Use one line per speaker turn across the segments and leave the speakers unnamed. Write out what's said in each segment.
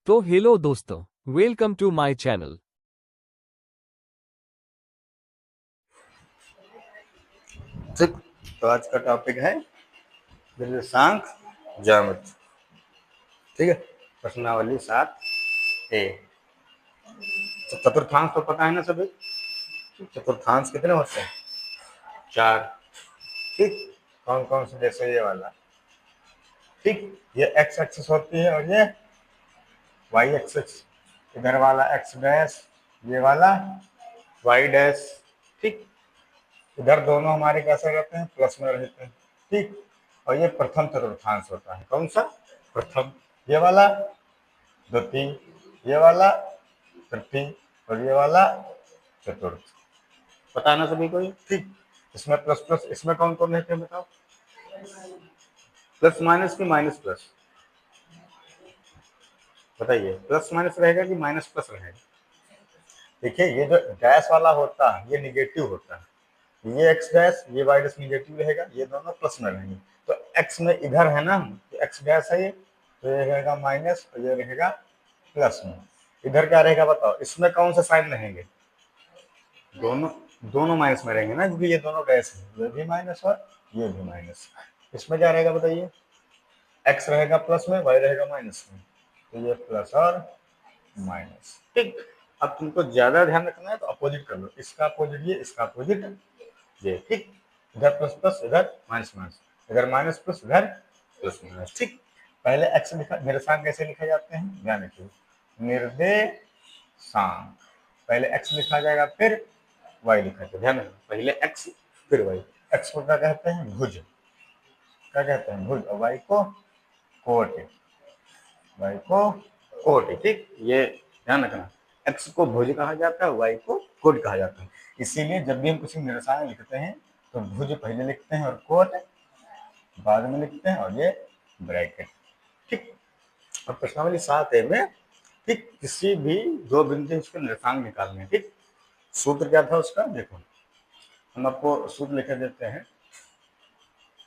तो हेलो दोस्तों, welcome to my channel.
ठीक। तो आज का टॉपिक है निर्देशांक ज्यामिति। ठीक है। प्रश्नावली 7A। तो चतुर्थांश तो पता है ना सभी। चतुर्थांश कितने होते हैं? 4। ठीक। कौन कौन से? जैसे ये वाला। ठीक। ये एक्स एक्सिस होती है और ये वाई एक्सिस। इधर वाला एक्स डैश, ये वाला वाई डैश। ठीक। इधर दोनों हमारे कैसे रहते हैं? प्लस में रहते हैं। ठीक। और ये प्रथम चतुर्थांश होता है। कौन सा? प्रथम। ये वाला द्वितीय, ये वाला तृतीय और ये वाला चतुर्थ। पता है ना सभी को ये? ठीक। इसमें प्लस प्लस, इसमें कौन कौन रहते हैं बताओ? प्लस माइनस की माइनस प्लस? बताइए, प्लस माइनस रहेगा कि माइनस प्लस रहेगा? देखिए, ये जो डैश वाला होता है ये निगेटिव होता है। ये एक्स डैश, ये वाई डैश निगेटिव रहेगा, ये दोनों प्लस में रहेंगे। तो एक्स में इधर है ना, एक्स डैश है ये, तो ये रहेगा माइनस और ये रहेगा प्लस में। इधर क्या रहेगा बताओ? इसमें कौन सा साइन रहेंगे? दोनों दोनों माइनस में रहेंगे ना, क्योंकि ये दोनों डैश है। ये भी माइनस और ये भी माइनस। इसमें क्या रहेगा बताइए? एक्स रहेगा प्लस में, वाई रहेगा माइनस में। तो ये प्लस और माइनस। ठीक। अब तुमको ज्यादा ध्यान रखना है तो अपोजिट कर लो। इसका अपोजिट ये, इसका अपोजिट ये। ठीक। इधर प्लस प्लस, इधर माइनस माइनस, इधर माइनस प्लस, इधर प्लस माइनस। ठीक। पहले एक्स लिखा, निर्देशांक कैसे लिखे जाते हैं ध्यान रखिए। निर्देशांक पहले एक्स लिखा जाएगा, फिर वाई लिखा जाएगा। ध्यान रखना, पहले एक्स फिर वाई। एक्स को क्या कहते हैं? भुज। क्या कहते हैं? भुज। और वाई को कोट। वाई को कोट। ठीक। ये ध्यान रखना, एक्स को भुज कहा जाता है, वाई को कोट कहा जाता है। इसीलिए जब भी हम किसी निर्देशांक लिखते हैं तो भुज पहले लिखते हैं और कोट बाद में लिखते हैं, और ये ब्रैकेट। ठीक। और प्रश्नावली 7A में ठीक किसी भी दो बिंदु उसके निर्देशांक निकालने हैं। ठीक। सूत्र क्या था उसका? देखो, हम आपको सूत्र लिख देते हैं।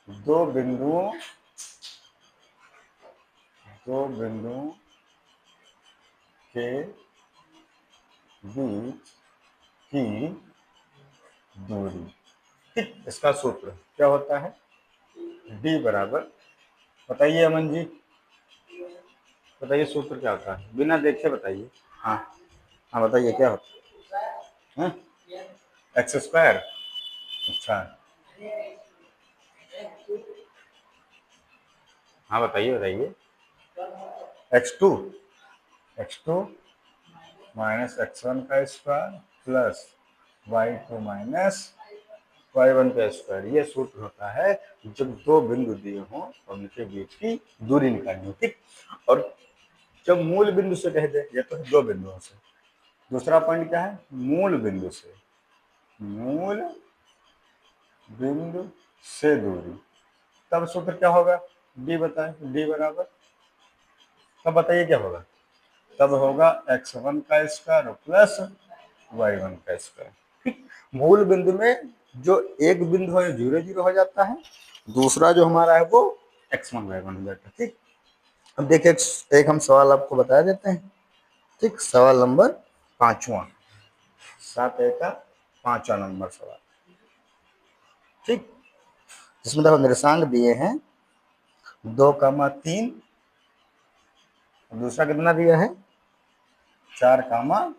दो बिंदुओं के बीच की दूरी। ठीक। इसका सूत्र क्या होता है? d बराबर, बताइए अमन जी, बताइए सूत्र क्या होता है? बिना देखे बताइए। हाँ हाँ, बताइए क्या होता है? X square. अच्छा, हाँ बताइए बताइए। x2 माइनस x1 का square plus y2 minus y1 का स्क्वायर। ये सूत्र होता है जब दो बिंदु दिए हों और उनके बीच की दूरी निकालनी हो। ठीक। और जब मूल बिंदु से कह दे, ये तो है दो बिंदुओं से। दूसरा पॉइंट क्या है? मूल बिंदु से, मूल बिंदु से दूरी। तब सूत्र क्या होगा? d बताएं। d बराबर, तब बताइए क्या होगा? तब होगा x1 का स्क्वायर प्लस y1 का स्क्वायर। ठीक। मूल बिंदु में जो एक बिंदु है 0 0 हो जाता है, दूसरा जो हमारा है वो x1 y1 हो जाता है। ठीक। अब देखिए, एक हम सवाल आपको बता देते हैं। ठीक। सवाल नंबर 5वां, 7A का 5वां नंबर सवाल। ठीक। जिसमें देखो निर्देशांक दिए हैं 2,3, दूसरा कितना दिया है? 4,1।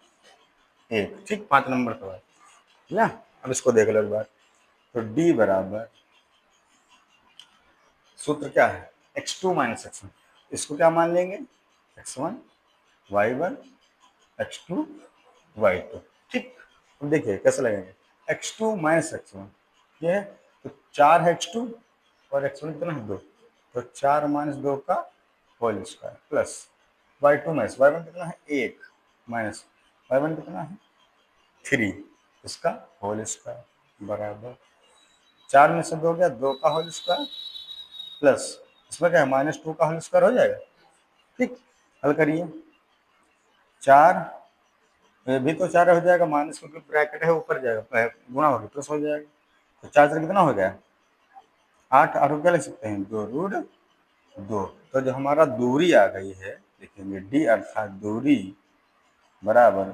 ठीक। 5 नंबर सवाल ना। अब इसको देख लो एक बार। तो d बराबर, सूत्र क्या है? x2 minus x1। इसको क्या मान लेंगे? x1 y1 x2 y2। ठीक। अब देखिए कैसे लगेंगे। x2 माइनस x1 ये है, तो 4 है x2 और x1 कितना है? 2। तो 4 माइनस 2 का whole square plus y2 minus y1 कितना है? 1 माइनस y1 कितना है? 3, इसका होल स्क्वायर बराबर 4 में से 2 गया, 2 का होल स्क्वायर प्लस इसमें क्या है? -2 का होल स्क्वायर हो जाएगा। ठीक। हल करिए। 4, ये भी तो 4 हो जाएगा, माइनस क्योंकि ब्रैकेट है ऊपर जाएगा, गुणा होगा प्लस हो जाएगा। तो 4 से कितना हो गया? 8। 8 को क्या लिख सकते हैं? 2 रूट 2। तो जो हमारा दूरी आ गई है लिखेंगे डी अर्थात दूरी बराबर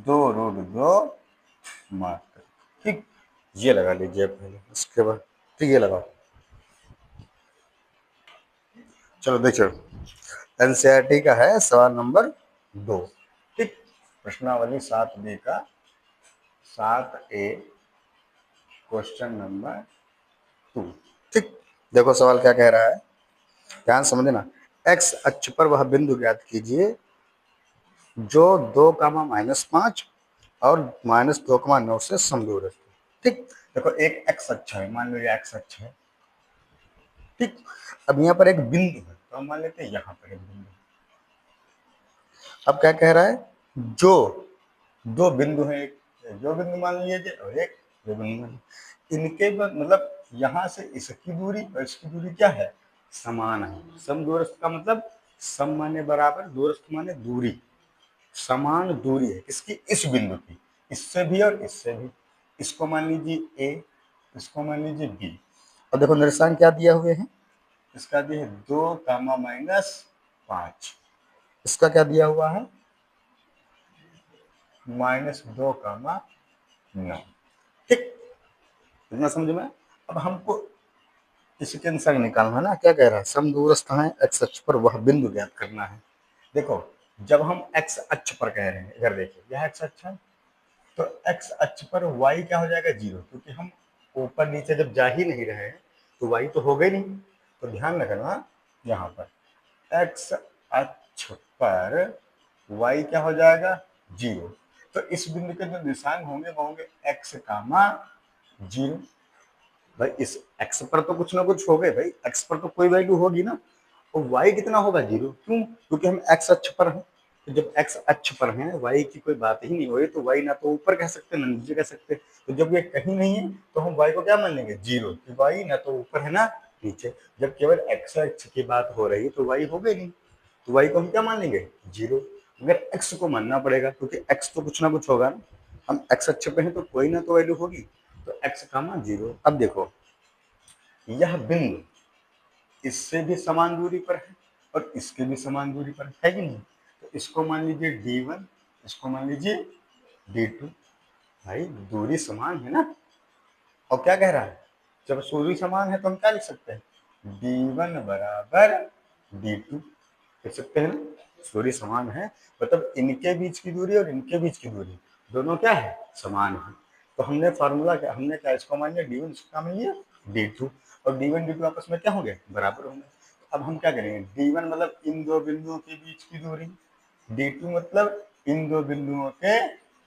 2√2 मात्र। ठीक, ये लगा लीजिए पहले, उसके बाद ठीक ये लगाओ। चलो देखिए, एनसीईआरटी का है सवाल नंबर 2। ठीक, प्रश्नावली 7B का 7A क्वेश्चन नंबर 2। ठीक, देखो सवाल क्या कह रहा है, ध्यान समझना। एक्स अक्ष पर वह बिंदु ज्ञात कीजिए जो 2, -5 और -2, 9 से समदूर है। ठीक, देखो एक एक्स अक्ष है, मान लो ये एक्स अक्ष है। ठीक, अब यहाँ पर एक बिंदु है, तो हम मान लेते हैं यहाँ पर एक बिंदु। अब क्या कह रहा है, जो दो बिंदु है, एक जो बिंदु मान लीजिए और एक जो बिंदु मान लीजिए, इनके मतलब यहाँ से इसकी दूरी और इसकी दूरी क्या है, समान है। समदूरस्थ का मतलब सम माने बराबर, दूरस्थ माने दूरी, समान दूरी है किसकी, इस बिंदु की, इससे भी और इससे भी। इसको मान लीजिए ए, इसको मान लीजिए बी। और देखो निर्देशांक क्या दिया हुए हैं, इसका दिया है 2, -5, इसका क्या दिया हुआ है -2, 9। ठीक, इतना समझ में। अब हमको इसके अनुसार निकालना है ना, क्या कह रहा है, समदूरस्थ है एक्स अक्ष पर वह बिंदु ज्ञात करना है। देखो जब हम एक्स अक्ष पर कह रहे हैं, इधर देखिए यह एक्स अक्ष है, तो एक्स अक्ष पर वाई क्या हो जाएगा 0, क्योंकि हम ऊपर नीचे जब जा ही नहीं रहे हैं तो वाई तो हो गई नहीं। तो ध्यान रखना यहाँ पर एक्स अक्ष पर वाई क्या हो जाएगा 0। तो इस बिंदु के जो निशान होंगे वो होंगे x, 0। भाई इस x पर तो कुछ ना कुछ हो गए, भाई x पर तो कोई वैल्यू होगी ना, और y कितना होगा 0। क्यों, क्योंकि हम x अक्ष पर हैं। तो जब x अक्ष पर हैं, y की कोई बात ही नहीं हुई, तो y ना तो ऊपर कह सकते ना नीचे कह सकते। तो जब ये कहीं नहीं है तो हम y को क्या मान लेंगे 0, कि y ना तो ऊपर है ना नीचे। जब केवल x अक्ष की बात हो रही तो y हो गई नहीं, तो y को हम क्या मान लेंगे 0। मगर x को मानना पड़ेगा, क्योंकि x तो कुछ ना कुछ होगा ना, हम x अक्ष पे हैं तो कोई ना तो वैल्यू होगी। तो x, 0। अब देखो यह बिंदु इससे भी समान दूरी पर है और इसके भी समान दूरी पर है कि नहीं। तो इसको मान लीजिए D1, इसको मान लीजिए D2। भाई दूरी समान है ना। और क्या कह रहा है, जब दूरी समान है तो हम क्या लिख सकते हैं, D1 बराबर D2 लिख सकते हैं ना। दूरी समान है मतलब इनके बीच की दूरी और इनके बीच की दूरी दोनों क्या है, समान है। तो हमने फार्मूला क्या, हमने क्या, इसको मान लिया D1, इसको मान लिया D2, और D1 D2 आपस में क्या होंगे, बराबर होंगे। अब हम क्या करेंगे, D1 मतलब इन दो बिंदुओं के बीच की दूरी, D2 मतलब इन दो बिंदुओं के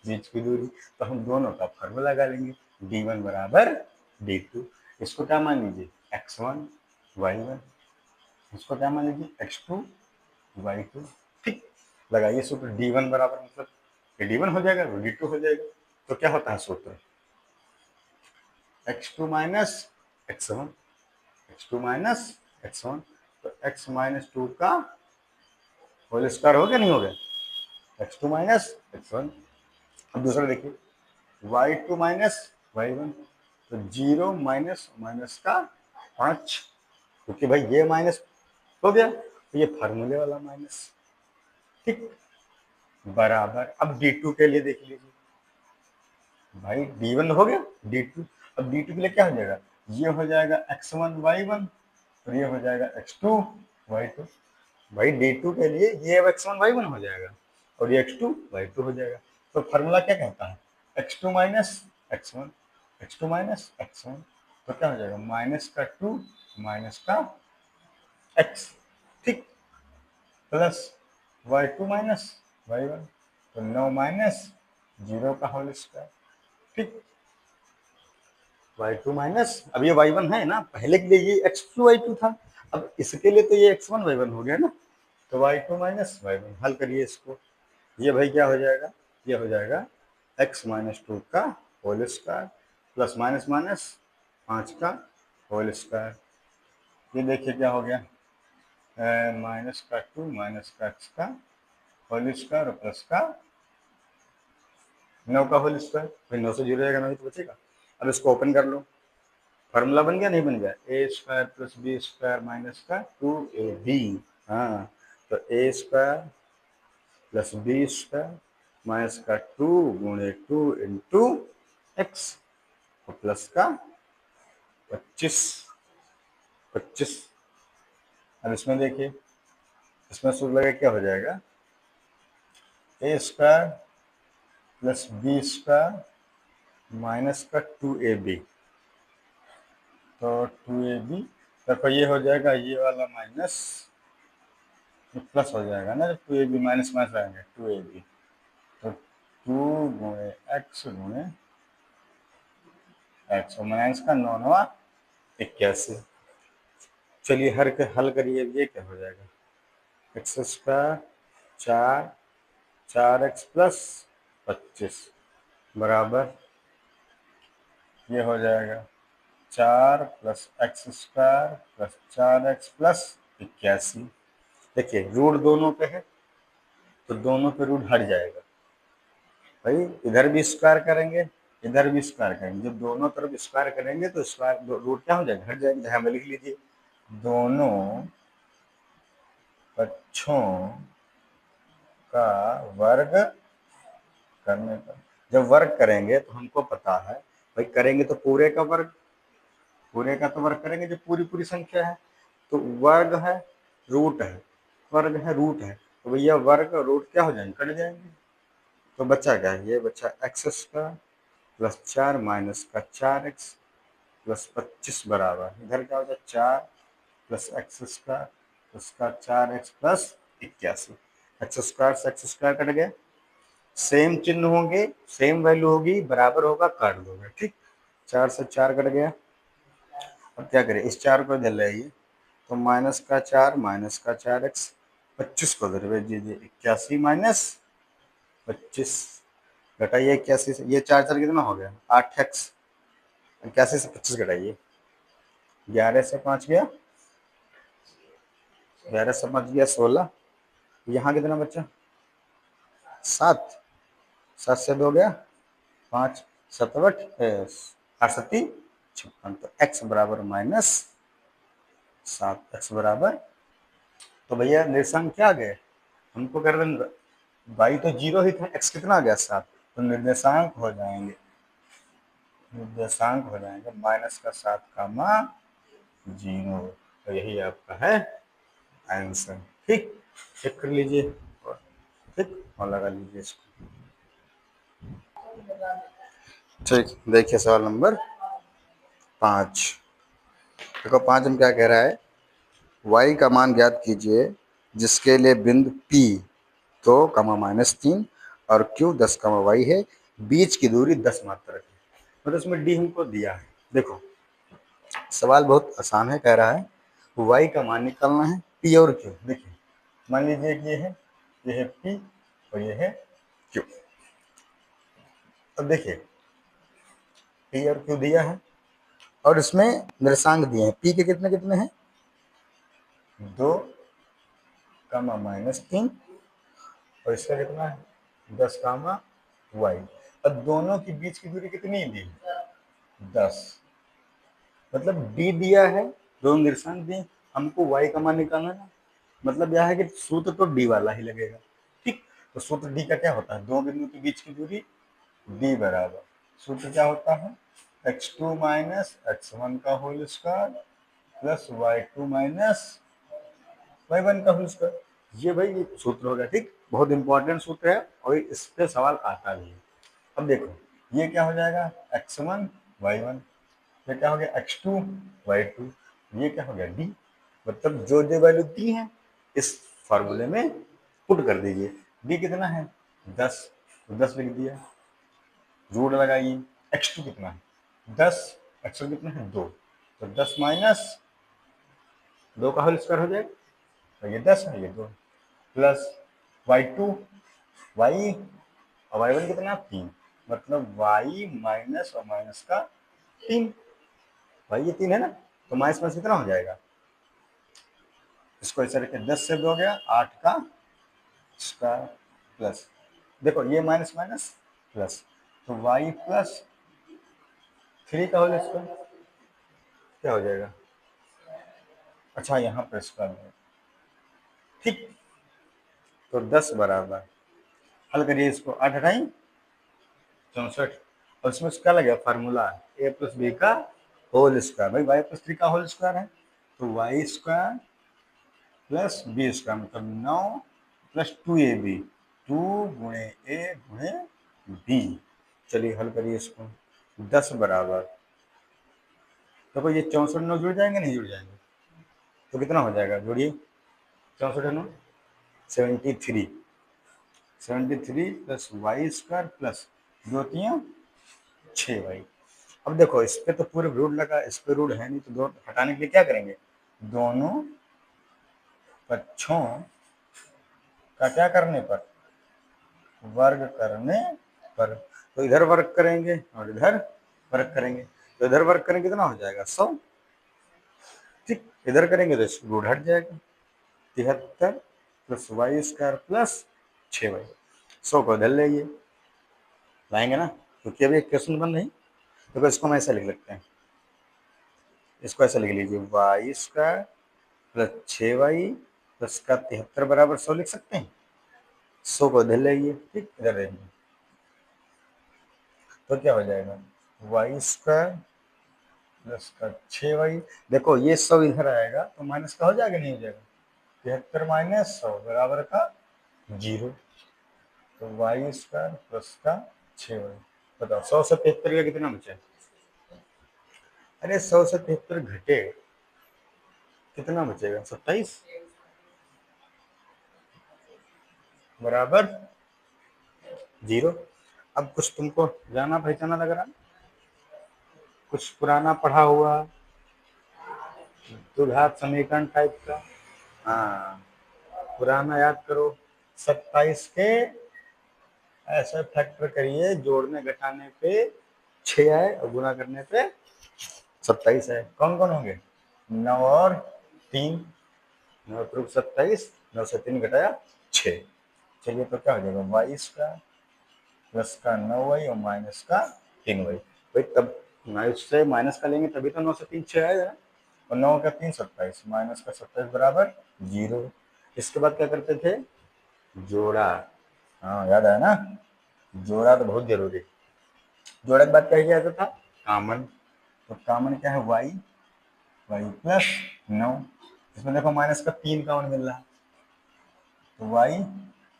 बीच की दूरी। तो हम दोनों का फार्मूला लगा लेंगे, D1 बराबर D2। इसको क्या मान लीजिए x1 y1, इसको क्या मान लीजिए x2 y2। ठीक, लगाइए सूत्र, D1 बराबर मतलब ये D1 हो जाएगा, D2 हो जाएगा। तो क्या होता है सूत्र, x2 minus x1, x2 minus x1। तो x माइनस 2 का होल स्क्वायर हो गया, नहीं हो गया, x2 माइनस x1। अब दूसरा देखिए y2 माइनस y1, तो 0 माइनस माइनस का 5, क्योंकि भाई ये माइनस हो गया तो ये फार्मूले वाला माइनस। ठीक, बराबर। अब D2 के लिए देख लीजिए, भाई D1 हो गया, D2, अब D2 के लिए क्या हो जाएगा, ये हो जाएगा x1 y1 और ये हो जाएगा x2 y2। भाई D2 के लिए ये x1 y1 हो जाएगा और ये x2 y2 हो जाएगा। तो फार्मूला क्या कहता है, x2 minus x1, x2 minus x1। तो क्या हो जाएगा, माइनस का 2 माइनस का x, ठीक, प्लस y2 माइनस y1, तो 9 माइनस 0 का होल स्क्वायर। ठीक, y2 माइनस, अब ये y1 है ना, पहले के लिए ये x2 y2 था, अब इसके लिए तो ये x1 y1 हो गया ना। तो y2 माइनस y1 हल करिए इसको, ये भाई क्या हो जाएगा, ये हो जाएगा x माइनस 2 का whole square plus minus minus 5 का होल स्क्वायर। ये देखिए क्या हो गया, माइनस का 2 माइनस का x का होल स्क्वायर और प्लस का 9 का होल स्क्वायर। फिर 9 से 0 जाएगा, 9 तो बचेगा। अब इसको ओपन कर लो, फार्मूला बन गया, नहीं बन गया, a square plus B square minus का 2ab। हाँ, तो a square plus B square minus का 2 गुणे 2 इंटू एक्स और प्लस का 25 25। अब इसमें देखिए, इसमें सूत्र लगा क्या हो जाएगा, a square plus B square minus का 2ab, तो 2ab देखो ये हो जाएगा, ये वाला माइनस प्लस हो जाएगा ना, जब 2ab माइनस माइनस आएंगे 2ab, तो 2 गुणे एक्स गुणे एक्स और माइनस का 9 9 81। चलिए हल करिए, ये क्या हो जाएगा, एक्स स्क्वायर 4 एक्स प्लस 25 बराबर ये हो जाएगा 4 plus x square plus 4 x plus 81। देखिए रूट दोनों पे है तो दोनों पे रूट हट जाएगा भाई, इधर भी स्क्वायर करेंगे इधर भी स्क्वायर करेंगे, जब दोनों तरफ स्क्वायर करेंगे तो स्क्वायर रूट क्या हो जाएगा, हट जाएगा। यहाँ में लिख लीजिए, दोनों पक्षों का वर्ग करने पर, जब वर्ग करेंगे तो हमको पता है भाई, करेंगे तो पूरे का वर्ग, पूरे का तो वर्ग करेंगे जो पूरी पूरी संख्या है, तो वर्ग है रूट है, वर्ग है रूट है, तो भैया वर्ग और रूट क्या हो जाएंगे, कट जाएंगे। तो बच्चा क्या है, ये बच्चा एक्स स्क्वायर प्लस 4 माइनस का 4 एक्स प्लस 25 बराबर इधर क्या हो जाए 4 प्लस एक्स स्क्वायर प्लस का 4 एक्स प्लस 81। एक्स स्क्वायर से एक्स स्क्वायर कट गया, सेम चिन्ह होंगे सेम वैल्यू होगी, बराबर होगा काट दोगे, ठीक। 4 से 4 कट गया, अब क्या करें, इस 4 को इधर ले आइए, तो माइनस का 4 माइनस का 4 एक्स 25 को इधर भेज दीजिए, 81 माइनस 25 घटाइए 81 से, ये 4 4 कितना हो गया 8 एक्स, 81 से 25 घटाइए, 11 से 5 गया 11 से 5 गया 16, यहाँ कितना बच्चा 7, 7 से 2 गया 5, 7 8 सत्ती 56, तो एक्स बराबर माइनस 7, एक्स बराबर, तो भैया निर्देशांक क्या आ गए, हमको कर दें वाई तो 0 ही था, एक्स कितना आ गया 7, तो निर्देशांक हो जाएंगे, निर्देशांक हो जाएंगे माइनस का 7 कामा 0, तो यही आपका है आंसर, ठीक। चेक कर लीजिए और ठीक और लगा लीजिए इसको, ठीक। देखिए सवाल नंबर 5, देखो 5 में क्या कह रहा है, y का मान ज्ञात कीजिए जिसके लिए बिंदु P तो कमा -3 और Q 10 कमा y है, बीच की दूरी 10 मात्रक है, मतलब इसमें D हमको दिया है। देखो सवाल बहुत आसान है, कह रहा है y का मान निकालना है P और Q। देखिए मान लीजिए कि ये है P और ये है Q। अब देखिए P और Q दिया है और इसमें निर्देशांक दिए हैं, P के कितने कितने हैं 2 कामा -3 और इसका कितना है 10 कामा y। अब दोनों के बीच की दूरी कितनी दी 10, मतलब d दिया है, दोनों निर्देशांक दिए, हमको y का मान निकालना है, मतलब यह है कि सूत्र तो d वाला ही लगेगा, ठीक। तो सूत्र d का क्या होता है, दो बिंदु के बीच की दूरी d बराबर, सूत्र क्या होता है x2 माइनस x1 का whole square plus y2 minus y1 का होल स्क्वायर, ये भाई ये सूत्र हो गया, ठीक। बहुत इंपॉर्टेंट सूत्र है और इस पे सवाल आता भी है। अब देखो ये क्या हो जाएगा x1 y1, ये क्या हो गया x2 y2, ये क्या हो गया d, मतलब जो जो वैल्यू दी है इस फार्मूले में पुट कर दीजिए। d कितना है 10, तो 10 लिख दिया, रूट लगाइए, x2 कितना है 10, x1 कितना है 2, तो 10 माइनस 2 का होल स्क्वायर हो जाएगा, तो ये 10 है ये 2 प्लस y2 y और y1 कितना 3, मतलब y माइनस और माइनस का 3, भाई ये 3 है ना, तो माइनस माइनस कितना हो जाएगा, इसको ऐसे रखें 10 से 2 गया 8 का स्क्वायर प्लस, देखो ये माइनस माइनस प्लस, तो y प्लस 3 का होल स्क्वायर क्या हो जाएगा, अच्छा यहाँ पर स्क्वायर है, ठीक। तो 10 बराबर, हल करिए इसको, 8 अठाई 64, और इसमें क्या लगे फार्मूला a प्लस बी का होल स्क्वायर, भाई y प्लस 3 का होल स्क्वायर है, तो y square plus B square मतलब 9 प्लस 2ab, 2 गुणे a गुणे b। चलिए हल करिए इसको, 10 बराबर, देखो ये 64 9 जुड़ जाएंगे नहीं जुड़ जाएंगे, तो कितना हो जाएगा, जोड़िए 64 9 73, 73 plus Y square plus 2 3 6y। अब देखो इस पे तो पूरे रूट लगा, इस पे रूट है नहीं, तो दो हटाने के लिए क्या करेंगे, दोनों पक्षों का क्या करने पर, वर्ग करने पर, तो इधर वर्ग करेंगे और इधर वर्ग करेंगे, तो इधर वर्ग करेंगे कितना हो जाएगा 100, ठीक, इधर करेंगे तो इसको रूट हट जाएगा, 73 plus Y square plus 6y, 100 को इधर ले लाएंगे ना, क्योंकि अभी एक क्वेश्चन बन नहीं, तो इसको हम ऐसे लिख लेते हैं, इसको ऐसे लिख लीजिए, Y square plus 6y plus का 73 बराबर 100 लिख सकते हैं, 100 को इधर लाइए, ठीक, इधर रहेंगे, तो क्या हो जाएगा वाई स्क्वायर प्लस का 6y, देखो ये 100 इधर आएगा तो माइनस का हो जाएगा नहीं हो जाएगा, 73 माइनस 100 बराबर का 0, तो वाई स्क्वायर प्लस का 6y, बताओ 100 से 73 का कितना बचा, अरे 100 से 73 घटे कितना बचेगा 27 बराबर 0। अब कुछ तुमको जाना पहचाना लग रहा, कुछ पुराना पढ़ा हुआ द्विघात समीकरण टाइप का, हाँ पुराना याद करो, 27 के ऐसे फैक्टर करिए, जोड़ने घटाने पे 6 आए और गुणा करने पे 27 है, कौन कौन होंगे 9 और 3, 9 त्रुक 27, 9 से 3 घटाया 6, चलिए तो क्या हो जाएगा वाई स्क्वायर प्लस का 9y और माइनस का 3y, भाई तब से माइनस का लेंगे तभी तो 9 से 3 6 आएगा, और 9 का 3 27, माइनस का 27 बराबर 0। इसके बाद क्या करते थे, जोड़ा, हाँ याद आया ना, जोड़ा तो बहुत जरूरी, जोड़ा के बाद क्या किया जाता था कामन, तो कामन क्या है y, y प्लस 9, इसमें देखो माइनस का 3 कामन मिल रहा है, तो y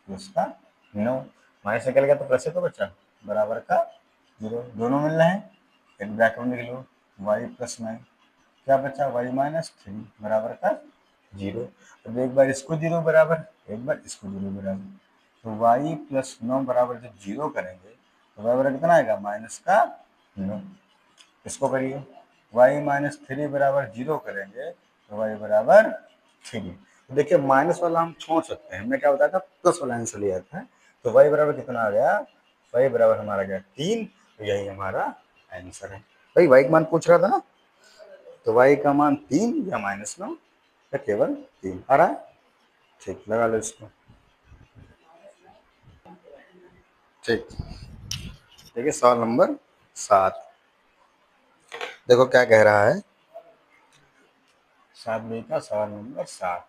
प्लस का 9, माइनस निकल गया तो प्लस है तो बचा बराबर का 0, दोनों मिल रहे हैं, एक ब्रैकेट में लिख लो y प्लस 9, क्या बचा y माइनस 3 बराबर का 0, अब एक बार इसको 0 बराबर, एक बार इसको 0 बराबर, तो y प्लस 9 बराबर जब 0 करेंगे तो y बराबर कितना आएगा माइनस का 9, इसको करिए y माइनस 3 बराबर 0 करेंगे तो y बराबर 3, तो देखिए माइनस वाला हम छोड़ सकते हैं, हमने क्या बताया था प्लस वाला आंसर लिया था, तो y बराबर कितना आ गया, y बराबर हमारा गया 3, तो यही हमारा आंसर है, भाई y का मान पूछ रहा था ना, तो y का मान 3 या माइनस 9 या केवल 3 आ रहा है, ठीक लगा लो इसको, ठीक, देखिए सवाल नंबर 7, देखो क्या कह रहा है, 7b का सवाल नंबर 7,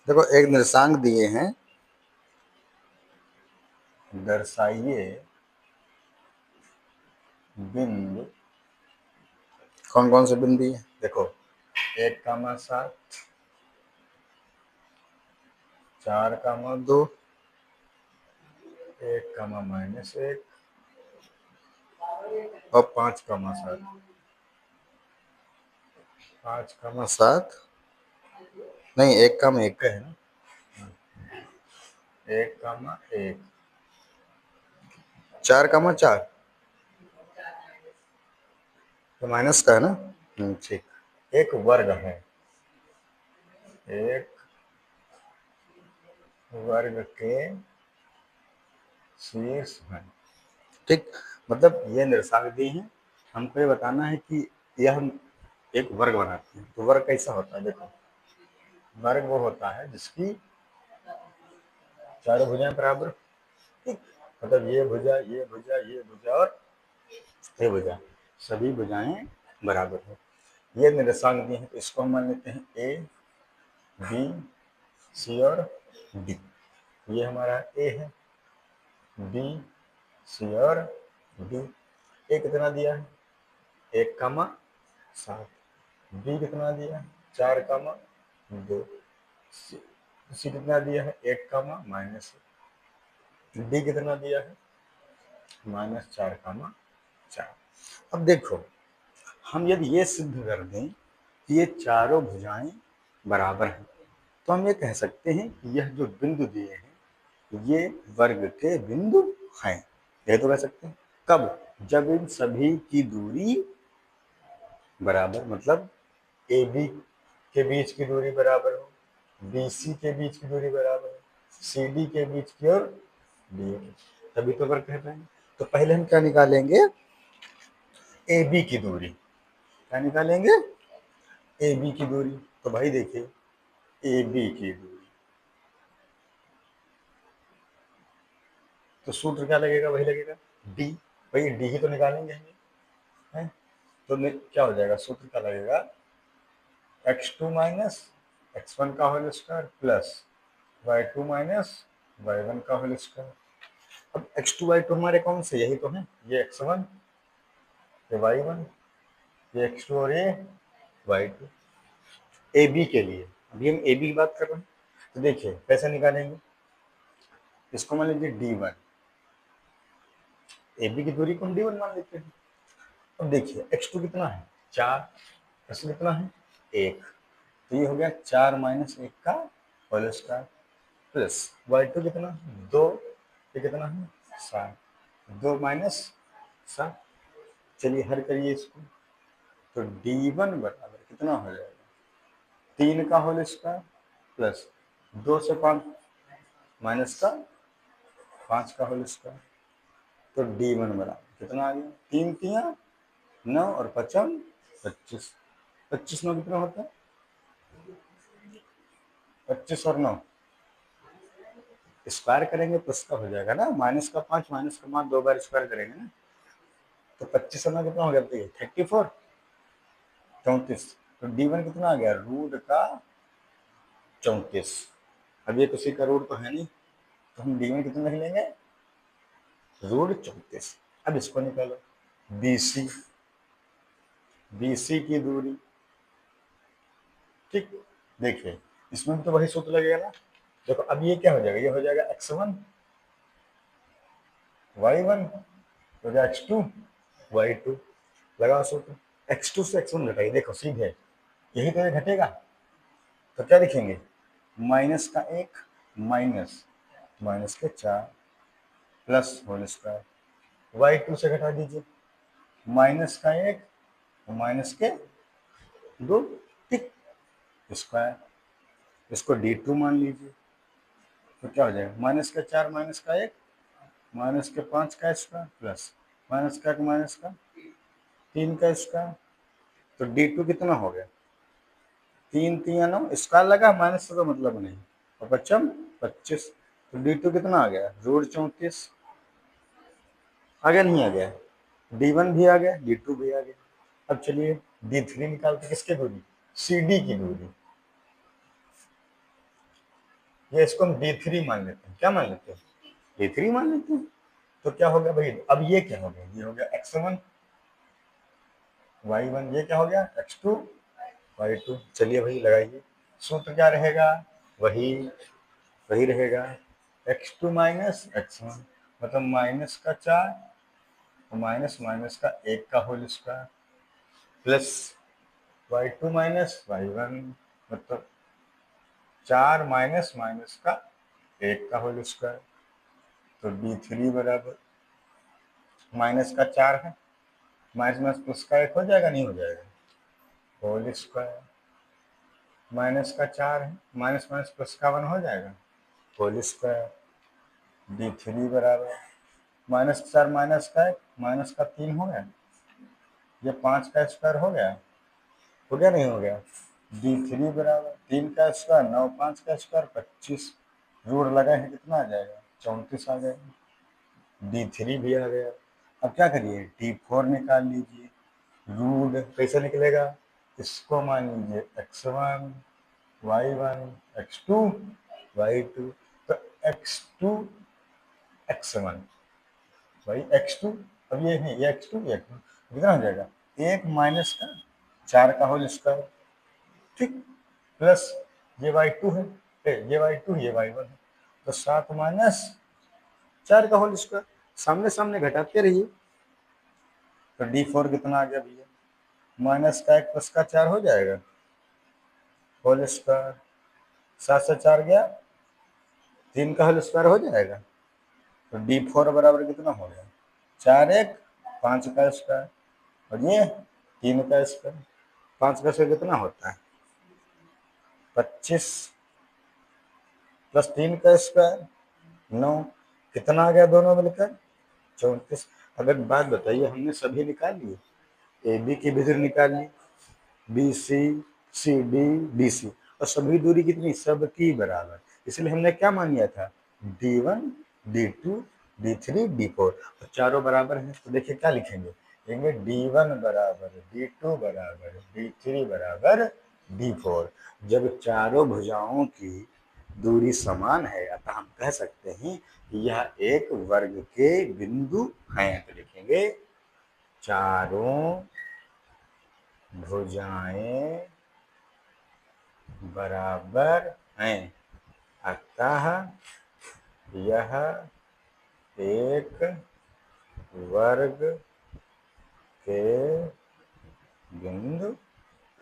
देखो एक निर्देशांक दिए हैं, दर्शाइए बिंदु, कौन कौन से बिंदु है, देखो 1,7, 4,2, 1,-1 और 5,7, 5,7 नहीं 1,1 है ना, 1,1, 4,4 तो माइनस का है ना, ठीक, एक वर्ग है, एक वर्ग के शीर्ष है, ठीक, मतलब ये निर्देशांक दी है, हमको ये बताना है कि यह एक वर्ग बनाते हैं, तो वर्ग कैसा होता है, देखो वर्ग वो होता है जिसकी चारों भुजाएं बराबर, ठीक, मतलब ये भुजा ये भुजा ये भुजा और ये भुजा, सभी भुजाएं बराबर हो, ये निर्देशांक दिए हैं, तो इसको हम मान लेते हैं ए बी सी और डी, ये हमारा ए है, बी, सी और डी। ए कितना दिया है 1,7, बी कितना दिया है 4,2, सी कितना दिया है 1, डी कितना दिया है -4,4। अब देखो, हम यदि ये सिद्ध कर दें कि ये चारों भुजाएं बराबर हैं, तो हम ये कह सकते हैं कि यह जो बिंदु दिए हैं ये वर्ग के बिंदु हैं। ये तो कह सकते हैं। कब? जब इन सभी की दूरी बराबर, मतलब ए बी के बीच की दूरी बराबर हो, बी सी के बीच की दूरी बराबर हो, सी डी के बीच की और डी, तभी तो वर्ग कह रहे हैं। तो पहले हम क्या निकालेंगे? ए बी की दूरी। क्या निकालेंगे? ए बी की दूरी। तो भाई देखिए, ए बी की दूरी, तो सूत्र क्या लगेगा? वही लगेगा डी। भाई डी ही तो निकालेंगे हम, है? तो क्या हो जाएगा? सूत्र क्या लगेगा? x2 माइनस x1 का whole square plus y2 minus y1 का होल स्क्वायर। अब x2 y2 हमारे कौन से? यही तो है, ये x1, ये y1, ये x2 और ये y2। ए बी के लिए अभी हम ए बी की बात कर रहे हैं, तो देखिए कैसे निकालेंगे? इसको मान लीजिए d1, ए बी की दूरी को हम d1 मान लेते हैं। अब देखिए x2 कितना है 4, x कितना है 1, तो ये हो गया 4 माइनस 1 का होल स्क्वायर प्लस y2 कितना 2, ये कितना है 7, 2 माइनस 7। चलिए हल करिए इसको, तो d1 बराबर कितना हो जाएगा? 3 का होल स्क्वायर प्लस 2 से 5 माइनस का 5 का होल स्क्वायर। तो d1 बराबर कितना आ गया? 3 तिया 9 और 5 25, 25 9 कितना होता है? 25 और 9 स्क्वायर करेंगे तो इसका हो जाएगा ना माइनस का 5 2 बार स्क्वायर करेंगे ना, तो 25 और 9 कितना हो गया? 34, 34। तो d1 कितना आ गया? रूट का 34। अब ये किसी का रूट तो है नहीं, तो हम d1 कितना लिख लेंगे? रूट 34। अब इसको निकालो, BC, BC की दूरी। ठीक, देखिए इसमें भी तो वही सूत्र लगेगा ना। देखो अब ये क्या हो जाएगा? ये हो जाएगा x1 y1 हो जाएगा x2 y2। लगाओ सूत्र, x2 से x1 घटाइए, देखो सीधे यही तो ये घटेगा। तो क्या लिखेंगे? माइनस का 1 माइनस माइनस के 4 प्लस होल स्क्वायर, y2 से घटा दीजिए, माइनस का 1 माइनस के 2, ठीक, स्क्वायर। इसको d2 मान लीजिए, तो क्या हो जाएगा? माइनस का 4 माइनस का 1 माइनस के 5 का स्क्वायर प्लस माइनस का 1 माइनस का 3 का स्क्वायर। तो d2 कितना हो गया? 3 3 9 स्क्वायर लगा, माइनस से तो मतलब नहीं, और 25 25। तो d2 कितना आ गया? रूट 34। आ गया नहीं आ गया? d1 भी आ गया, d2 भी आ गया। अब चलिए d3 निकालते, किसके दूरी? CD की दूरी। ये इसको हम d3 मान लेते हैं। क्या मान लेते हैं? d3 मान लेते हैं। तो क्या हो गया भाई? अब ये क्या हो गया? ये हो गया x1 y1, ये क्या हो गया? x2 y2। चलिए भाई लगाइए, सूत्र क्या रहेगा? वही वही रहेगा, x2 माइनस x1, मतलब माइनस का 4 माइनस माइनस का 1 का whole square plus y2 minus y1, मतलब 4 माइनस माइनस का 1 का होल स्क्वायर। तो d3 बराबर माइनस का 4 है, माइनस माइनस प्लस का 1 हो जाएगा, नहीं हो जाएगा? होल स्क्वायर माइनस का 4 है, माइनस माइनस प्लस का 1 हो जाएगा, होल स्क्वायर। d3 बराबर माइनस का 4 माइनस का 1 माइनस का 3 हो गया, ये 5 का स्क्वायर हो गया, हो गया नहीं हो गया? d3 बराबर 3 का स्क्वायर 9, 5 का स्क्वायर 25, रूट लगाए हैं, कितना आ जाएगा? 34 आ जाएगा। d3 भी आ गया। अब क्या करिए? d4 निकाल लीजिए। रूट कैसे निकलेगा? इसको मान लीजिए x1 y1 x2 y2, तो x2 x1 भाई x2, अब ये नहीं, ये x2 ये x2 कितना हो जाएगा, 1 माइनस का 4 का होल स्क्वायर, ठीक, प्लस ये y2 है, ये y2 ये y1 है, तो 7 माइनस 4 का होल स्क्वायर, सामने सामने घटाते रहिए, तो d4 कितना आ गया भैया, माइनस का 1 प्लस का 4 हो जाएगा होल स्क्वायर, 7 से 4 गया 3 का होल स्क्वायर हो जाएगा, तो d4 बराबर कितना हो गया, 4 1 5 का स्क्वायर, और ये 3 का स्क्वायर, 5 का स्क्वायर कितना होता है 25 प्लस 3 का स्क्वायर 9, कितना आ गया दोनों मिलकर 34। अब एक बात बताइए, हमने सभी निकाल लिए, ए बी की भी दूरी निकाल ली, B C D D C, और सभी दूरी कितनी, सबकी बराबर, इसलिए हमने क्या मान लिया था, D1 D2 D3 D4, और चारों बराबर हैं, तो देखिए क्या लिखेंगे, लेंगे D1 बराबर D2 बराबर D3 बराबर D4। जब चारों भुजाओं की दूरी समान है, अतः हम कह सकते हैं कि यह एक वर्ग के बिंदु हैं, तो लिखेंगे चारों भुजाएं बराबर हैं, अतः यह एक वर्ग के बिंदु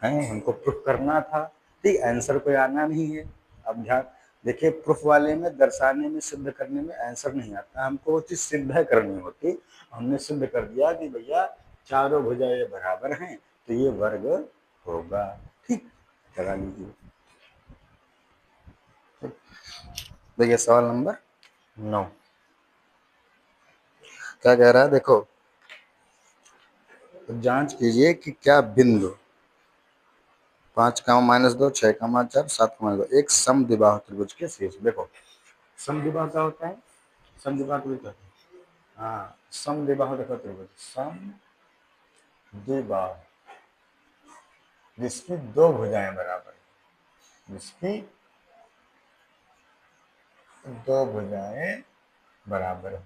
हैं, हमको प्रूफ करना था, ठीक, आंसर कोई आना नहीं है। अब ध्यान देखिए, प्रूफ वाले में, दर्शाने में, सिद्ध करने में आंसर नहीं आता, हमको वो चीज सिद्ध करनी होती, हमने सिद्ध कर दिया कि भैया चारों भुजाएं बराबर हैं, तो ये वर्ग होगा, ठीक, लगा लीजिए। देखिए सवाल नंबर 9 क्या कह रहा है, देखो, तो जांच कीजिए कि क्या बिंदु 5 का माइनस 2 6 का 4 7 का -2 एक समद्विबाहु त्रिभुज के शीर्ष, देखो समद्विबाहु क्या होता है, समद्विबाहु त्रिभुज क्या होता है, हाँ समद्विबाहु, देखो त्रिभुज समद्विबाहु जिसकी दो भुजाएं बराबर है, जिसकी दो भुजाएं बराबर है,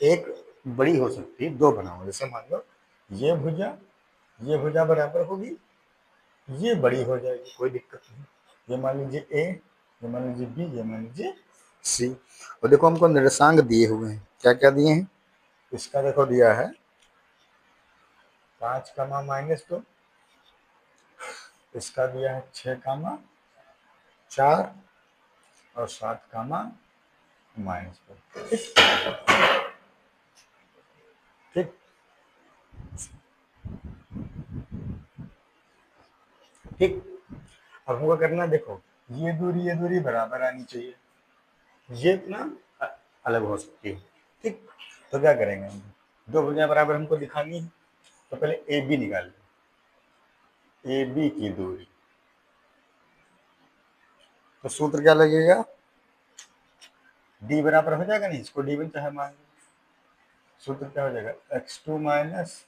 एक बड़ी हो सकती है, दो बनाओ, जैसे मान लो ये भुजा बराबर होगी, ये बड़ी हो जाएगी, कोई दिक्कत नहीं, ये मान लीजिए ए, ये मान लीजिए बी, ये मान लीजिए सी, और देखो हमको निर्देशांक दिए हुए हैं, क्या क्या दिए हैं, इसका देखो दिया है 5 कामा -2, इसका दिया है 6 कामा 4 और 7 कामा -2, ठीक, ठीक। अब हमको करना, देखो ये दूरी बराबर आनी चाहिए, ये इतना अलग हो सकती है, ठीक, तो क्या करेंगे हम, दो भुजाएं बराबर हमको दिखानी है, तो पहले ए बी निकाल लें, ए बी की दूरी, तो सूत्र क्या लगेगा, डी बराबर हो जाएगा, नहीं इसको डी वन चाहे मान लो, सूत्र क्या हो जाएगा, x2 माइनस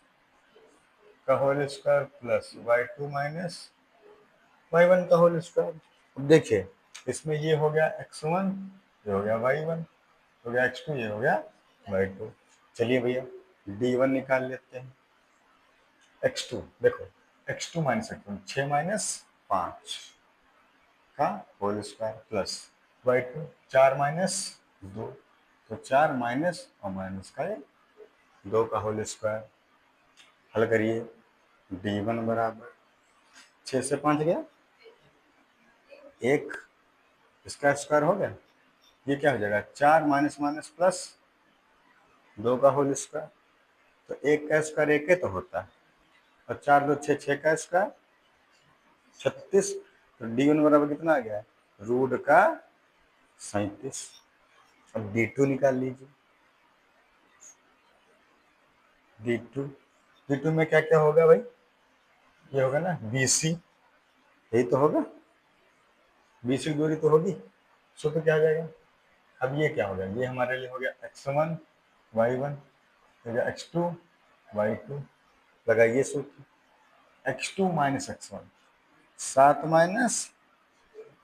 का whole square plus y2 minus y1 का होल स्क्वायर। अब देखिए इसमें ये हो गया x1, ये हो गया y1, हो गया x2, ये हो गया y2, चलिए भैया d1 निकाल लेते हैं, x2 देखो, x2 माइनस x1 6 माइनस 5 का whole square plus y2 4 minus 2, तो 4 माइनस और माइनस का 2 का होल स्क्वायर, हल करिए, d1 बराबर 6 से 5 गया, 1 इसका स्क्वायर हो गया, ये क्या हो जाएगा 4 माइनस माइनस प्लस 2 का होल स्क्वायर, तो 1 का स्क्वायर 1 तो होता है, और 4 2 6 6 का स्क्वायर 36, तो d1 बराबर कितना आ गया, रूट का 37। अब d2 निकाल लीजिए, d2 में क्या क्या होगा भाई, ये होगा ना BC, यही तो होगा, BC की दूरी तो होगी, सूत्र क्या आ जाएगा, अब ये क्या हो गया, ये हमारे लिए हो गया x1 y1, हो गया x2 y2, लगाइए सूत्र, x2 माइनस x1 7 माइनस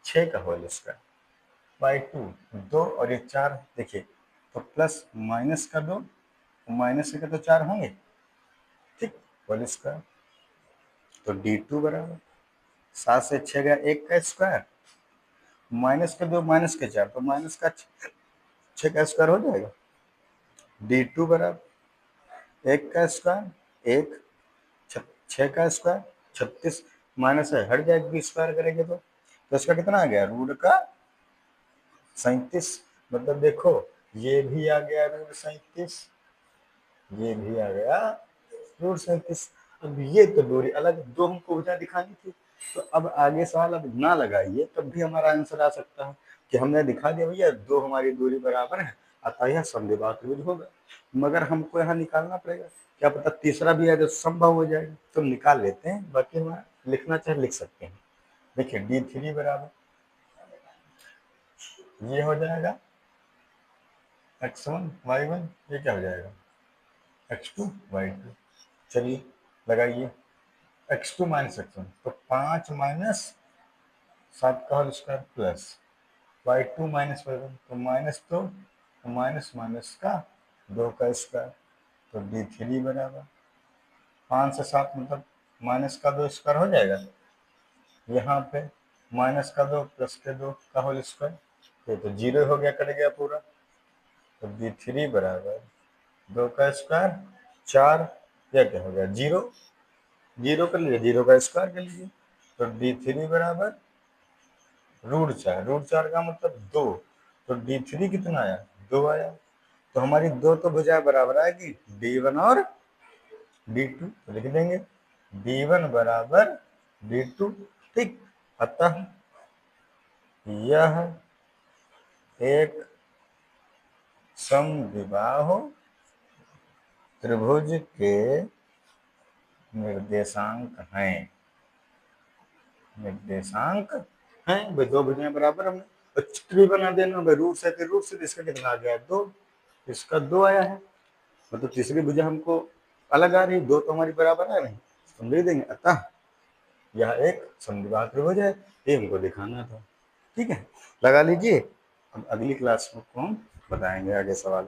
6 का होल स्क्वायर बाई 2, 2 और ये 4 देखिए, तो प्लस माइनस का 2, माइनस के तो 4 होंगे, ठीक, होल स्क्वायर। तो d2 बराबर 7 से 6 गया 1 का स्क्वायर, माइनस के 2 माइनस के 4, तो माइनस का 6 का स्क्वायर हो जाएगा। d2 बराबर 1 का स्क्वायर, 1, 6 का स्क्वायर, 36 माइनस है हट जाएगा, स्क्वायर करेंगे तो इसका कितना आ गया, रूट का 37। मतलब देखो ये भी आ गया रूट 37, ये भी आ गया रूट 37। अब ये तो दूरी अलग दो हमको वजह दिखानी थी, तो अब आगे सवाल अब ना लगाइए तब भी हमारा आंसर आ सकता है कि हमने दिखा दिया भैया दो हमारी दूरी बराबर है, अतः यह समद्विबाहु त्रिभुज होगा। मगर हमको यहाँ निकालना पड़ेगा, क्या पता तीसरा भी है जो संभव हो जाएगा, तो निकाल लेते हैं, बाकी हम लिखना चाहे लिख सकते हैं। देखिए d3 बराबर ये हो जाएगा x1 y1, ये क्या हो जाएगा x2 y2। चलिए लगाइए x2 माइनस x1, तो 5 माइनस 7 का whole square plus y2 minus y1, तो माइनस 2, तो माइनस माइनस का 2 का स्क्वायर, तो d3 बराबर 5 से 7 मतलब माइनस का 2 स्क्वायर हो जाएगा, यहाँ पे माइनस का 2 प्लस के 2 का होल स्क्वायर, ये तो 0 हो गया, कट गया पूरा। तो d3 बराबर 2 का स्क्वायर 4, यह क्या हो गया 0, 0 कर लीजिए, 0 का स्क्वायर कर लीजिए, तो d3 बराबर रूट 4, रूट 4 का मतलब 2, तो d3 कितना आया 2 आया। तो हमारी दो तो भुजा बराबर आएगी d1 और d2, तो लिख देंगे d1 बराबर d2, ठीक। अतः यह एक समद्विबाहु त्रिभुज के निर्देशांक हैं, निर्देशांक हैं भाई, दो भुजाएं बराबर, हमने चित्र भी बना देना भाई, रूट से फिर रूट से, इसका कितना आ गया 2, इसका 2 आया है, मतलब तीसरी भुजा हमको अलग आ रही, दो तो हमारी बराबर आ रही, हम लिख देंगे अतः यह एक समद्विबाहु त्रिभुज है, ये हमको दिखाना था, ठीक है। लगा लीजिए, अब अगली क्लास को हम बताएंगे आगे सवाल।